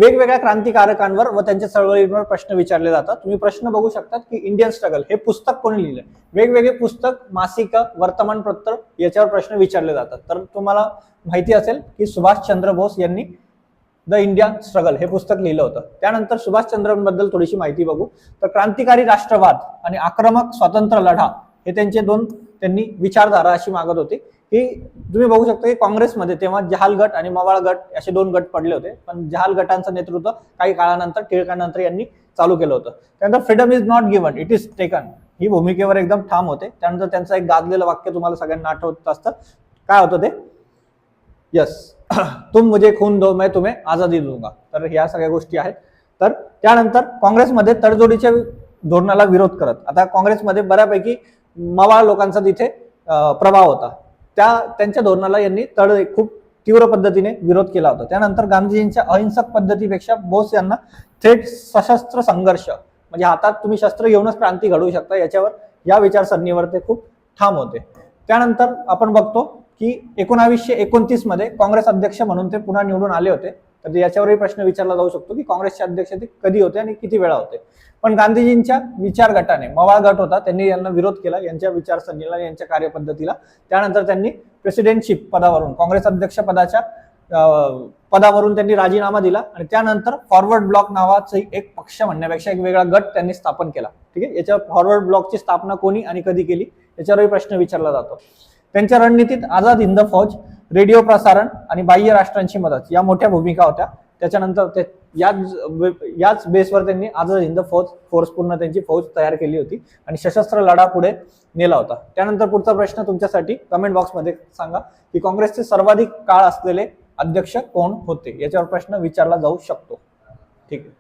वेगवेगळ्या क्रांतिकारकांवर व त्यांच्या चळवळींवर प्रश्न विचारले जातात। तुम्ही प्रश्न बघू शकतात की इंडियन स्ट्रगल हे पुस्तक कोणी लिहिलं, वेगवेगळे पुस्तक, मासिक, वर्तमानपत्र याच्यावर प्रश्न विचारले जातात। तर तुम्हाला माहिती असेल की सुभाषचंद्र बोस यांनी द इंडियन स्ट्रगल हे पुस्तक लिहिलं होतं। त्यानंतर सुभाषचंद्रांबद्दल थोडीशी माहिती बघू तर क्रांतिकारी राष्ट्रवाद आणि आक्रमक स्वातंत्र्य लढा हे त्यांनी विचारधारा अशी मागत होती की तुम्ही बघू शकता की काँग्रेसमध्ये तेव्हा जहाल गट आणि मवाळ गट असे दोन गट पडले होते, पण जहाल गटांचं नेतृत्व काही काळानंतर टिळकानंतर यांनी चालू केलं होतं। त्यानंतर freedom is not given it is taken ही भूमिकेवर एकदम ठाम होते। त्यानंतर त्यांचं एक गाजलेलं वाक्य तुम्हाला सगळ्यांना आठवत असतं, काय होतं ते, यस तुम मुझे खून दो मैं तुम्हें आजादी दूंगा। तर ह्या सगळ्या गोष्टी आहेत। तर त्यानंतर काँग्रेसमध्ये तडजोडीच्या धोरणाला विरोध करत, आता काँग्रेसमध्ये बऱ्यापैकी मवाळ लोकांचा तिथे प्रभाव होता, त्यांच्या धोरणाला यांनी खूप तीव्र पद्धतीने विरोध केला होता। त्यानंतर गांधीजींच्या अहिंसक पद्धतीपेक्षा बोस यांना थेट सशस्त्र संघर्ष म्हणजे हातात तुम्ही शस्त्र घेऊनच क्रांती घडवू शकता या विचारसरणीवर ते खूप ठाम होते। त्यानंतर आपण बघतो की 1929 मध्ये काँग्रेस अध्यक्ष म्हणून ते पुन्हा निवडून आले होते। तर याच्यावरही प्रश्न विचारला जाऊ शकतो की काँग्रेसचे अध्यक्ष ते कधी होते आणि किती वेळा होते। पण गांधीजींच्या विचार गटाने, मवाळ गट होता, त्यांनी यांना विरोध केला यांच्या विचारसरणीला, यांच्या कार्यपद्धतीला। त्यानंतर त्यांनी प्रेसिडेंटशिप पदावरून, काँग्रेस अध्यक्ष पदावरून त्यांनी राजीनामा दिला आणि त्यानंतर फॉरवर्ड ब्लॉक नावाचा एक पक्ष म्हणण्यापेक्षा एक वेगळा गट त्यांनी स्थापन केला। ठीक आहे, याच्यावर फॉरवर्ड ब्लॉकची स्थापना कोणी आणि कधी केली याच्यावरही प्रश्न विचारला जातो। त्यांच्या रणनीतीत आझाद हिंद फौज, रेडिओ प्रसारण आणि बाह्य राष्ट्रांची मदत या मोठ्या भूमिका होत्या। त्याच्यानंतर याच बेसवर त्यांनी आझाद हिंद फोर्स पूर्ण त्यांची फौज तयार केली होती आणि सशस्त्र लढा पुढे नेला होता। त्यानंतर पुढचा प्रश्न तुमच्यासाठी कमेंट बॉक्समध्ये सांगा की काँग्रेसचे सर्वाधिक काळ असलेले अध्यक्ष कोण होते, याच्यावर प्रश्न विचारला जाऊ शकतो। ठीक आहे।